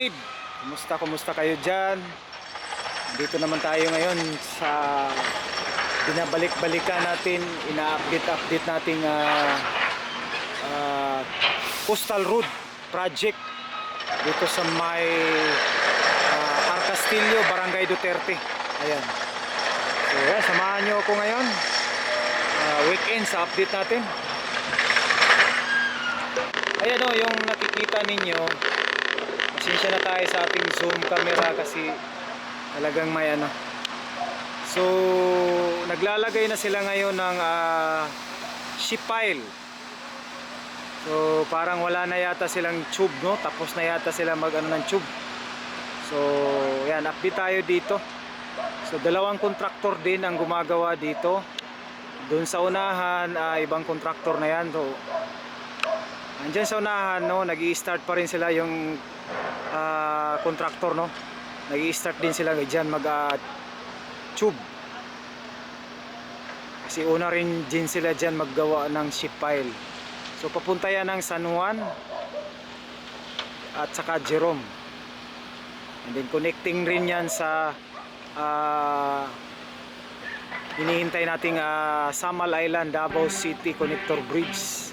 Kumusta kayo dyan? Dito naman tayo ngayon sa binabalik-balikan natin, ina-update nating Coastal Road Project dito sa may Arcastillo, Barangay Duterte. Ayan. So yan, samahan nyo ako ngayon. Weekend sa update natin. Ayan o, yung nakikita ninyo. Pasensya na tayo sa ating zoom camera kasi talagang may ano. So naglalagay na sila ngayon ng ship pile. So parang wala na yata silang tube, no? Tapos na yata sila mag ano ng tube. So yan, update tayo dito. So dalawang kontraktor din ang gumagawa dito. Doon sa unahan, ibang kontraktor na yan. So andyan sa unahan, no, nag-i-start pa rin sila yung kontraktor, no. Nag-i-start din sila diyan mag tube. Kasi una rin din sila diyan maggawa ng ship pile. So papunta yan ng San Juan at saka Jerome. And then connecting rin yan sa hinihintay nating Samal Island Davao City Connector Bridge.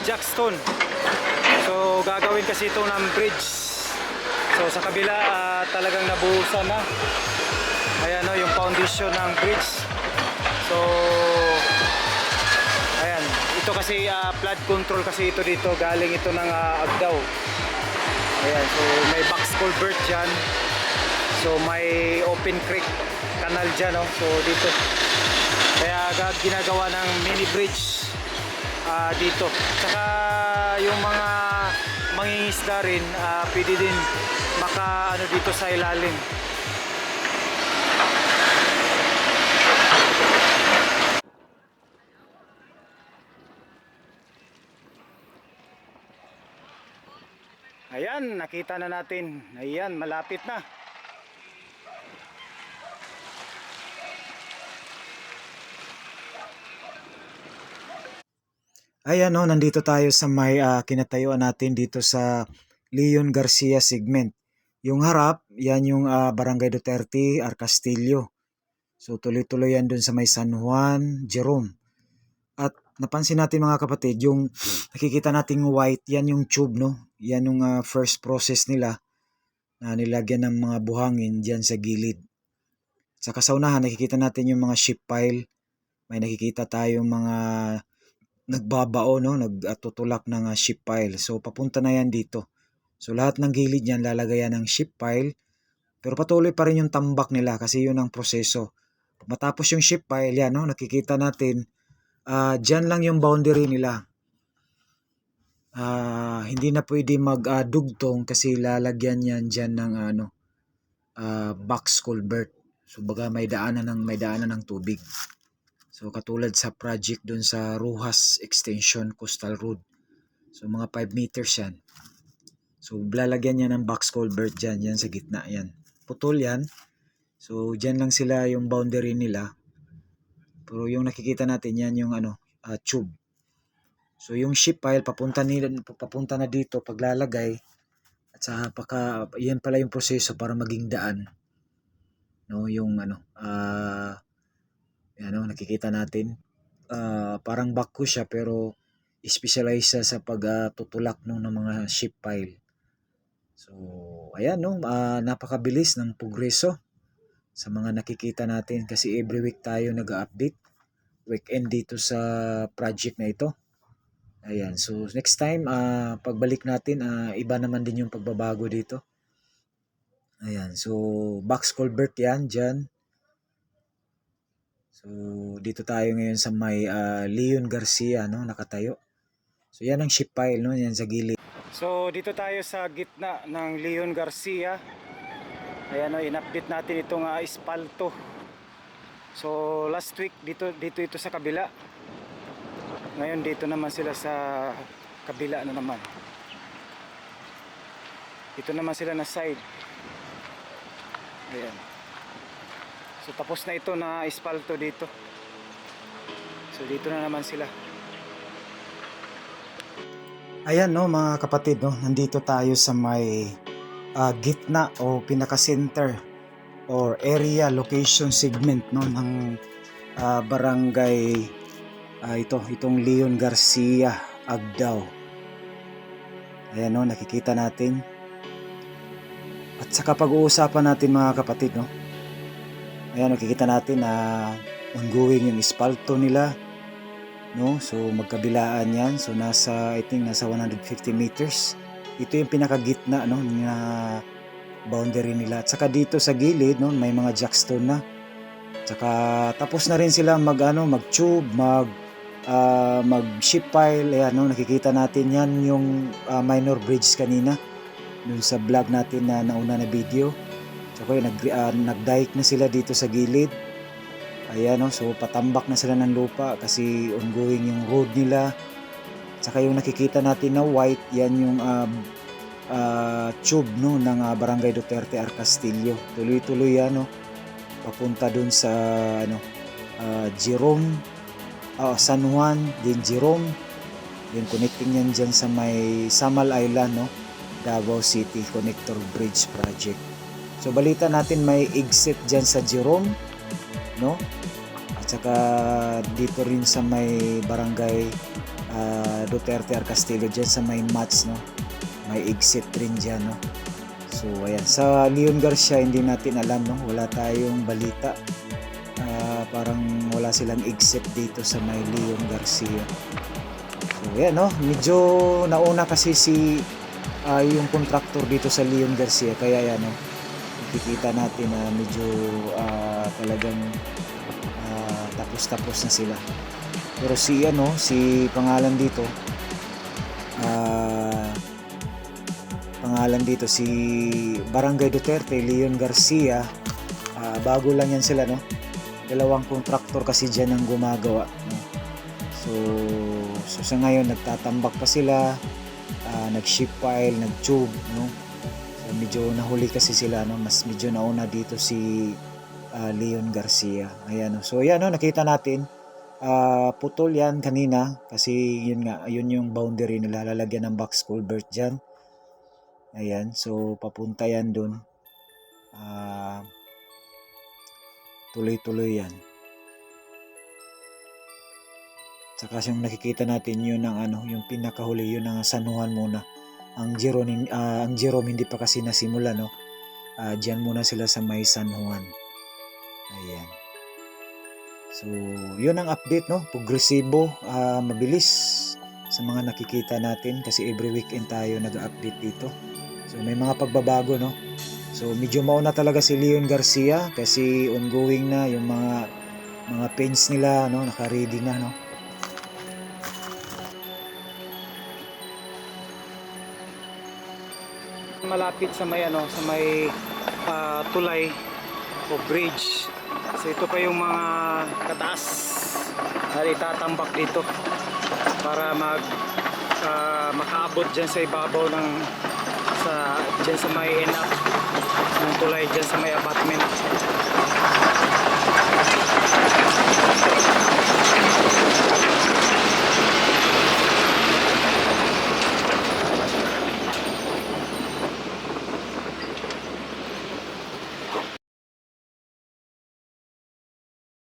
Jackstone. So gagawin kasi ito ng bridge. So sa kabila talagang nabuhusan na. Ayan o, yung foundation ng bridge. So ayan, ito kasi flood control kasi ito dito, galing ito ng Agdao. Ayan, so may box culvert dyan. So may open creek canal dyan, no? So dito kaya ginagawa ng mini bridge dito. Saka yung mga mangingisda rin pwede din maka ano dito sa ilalim. Ayan, nakita na natin. Ayan, malapit na. Ayan, no, nandito tayo sa may kinatayuan natin dito sa Leon Garcia segment. Yung harap, yan yung Barangay Duterte, Arcastillo. So tuloy-tuloy yan dun sa may San Juan, Jerome. At napansin natin mga kapatid, yung nakikita nating white, yan yung tube, no? Yan yung first process nila na nilagyan ng mga buhangin dyan sa gilid. Sa kasaunahan, nakikita natin yung mga ship pile. May nakikita tayong mga nagbabao, no? Nagtutulak ng ship pile. So papunta na yan dito. So lahat ng gilid yan lalagayan ng ship pile. Pero patuloy pa rin yung tambak nila kasi yun ang proseso. Matapos yung ship pile yan, no? Nakikita natin, dyan lang yung boundary nila. Hindi na pwede magdugtong kasi lalagyan yan dyan ng box culvert. So baga may daanan ng tubig. So katulad sa project dun sa Rojas Extension Coastal Road. So mga 5 meters yan. So lalagyan niya ng box culvert dyan, yan sa gitna yan. Putol yan. So dyan lang sila yung boundary nila. Pero yung nakikita natin yan yung tube. So yung ship pile papunta na dito paglalagay at sa yan pala yung proseso para maging daan. No, yung nakikita natin. Parang backhoe siya pero specialize siya sa pagtutulak ng mga ship pile. So ayan, no, napakabilis ng progreso sa mga nakikita natin kasi every week tayo nag-update weekend dito sa project na ito. Ayan, so next time pagbalik natin iba naman din yung pagbabago dito. Ayan, so box culvert yan dyan. So dito tayo ngayon sa may Leon Garcia, no, nakatayo. So yan ang ship pile, no, yan sa gilid. So dito tayo sa gitna ng Leon Garcia. Ayan, in-update natin itong espalto. So last week dito ito sa kabila. Ngayon dito naman sila sa kabila na naman. Dito naman sila na side. Ayan. So tapos na ito na espalto dito. So dito na naman sila. Ayan, no, mga kapatid, no, nandito tayo sa may gitna o pinaka-center or area location segment, no, ng barangay itong Leon Garcia, Agdao. Ayan, no, nakikita natin. At saka pag-uusapan natin mga kapatid, no. Ayan, nakikita natin na ongoing yung espalto nila, no. So magkabilaan yan. So nasa 150 meters. Ito yung pinakagitna, no, na boundary nila. At saka dito sa gilid, no, may mga jackstone na. At saka tapos na rin sila mag-tube, mag ship pile. Ayan, no, nakikita natin yan yung minor bridge kanina dun sa vlog natin na nauna na video. So nag-dike na sila dito sa gilid. Ayan, no, so patambak na sila ng lupa kasi ongoing yung road nila. Saka yung nakikita natin na white, yan yung tube, no, ng Barangay Duterte, Arcastillo. Tuloy-tuloy yan, no, papunta dun sa Jerome, San Juan, din Jerome. Yung connecting yan dyan sa may Samal Island, no, Davao City Connector Bridge Project. So balita natin may exit dyan sa Jerome, no, at saka dito rin sa may Barangay Duterte Arcastillo dyan sa may Mats, no, may exit rin dyan, no. So ayan, sa Leon Garcia hindi natin alam, no, wala tayong balita. Parang wala silang exit dito sa may Leon Garcia. So ayan, no, medyo nauna kasi yung contractor dito sa Leon Garcia, kaya yan, no, nakikita natin na medyo talagang tapos na sila. Pero si pangalan dito si Barangay Duterte, Leon Garcia, bago lang yan sila, no. Dalawang contractor kasi dyan ang gumagawa, no? So sa ngayon nagtatambak pa sila, nag-ship pile, nag-tube, no. So medyo nahuli kasi sila, no, mas medyo nauna dito si Leon Garcia. Ayan, no. So ayan, no, nakita natin putol yan kanina kasi yun nga, yun yung boundary nila, lalagyan ng box culvert dyan. Ayan, so papunta yan dun. Tuloy-tuloy yan. Saka yung nakikita natin yun ng ano, yung pinakahuli yun ng San Juan muna. Ang Jerome hindi pa kasi nasimula, no? Diyan muna sila sa may San Juan. Ayan. So, yun ang update, no? Progresibo, mabilis sa mga nakikita natin kasi every weekend tayo nag-update dito. So, may mga pagbabago, no? So, medyo mauna talaga si Leon Garcia kasi ongoing na yung mga paints nila, no? Naka-ready na, no? Malapit sa may ano, sa may tulay o bridge. So ito pa yung mga kataas na itatambak dito para makaabot dyan sa ibabaw ng dyan sa may end up ng tulay dyan sa may abutment.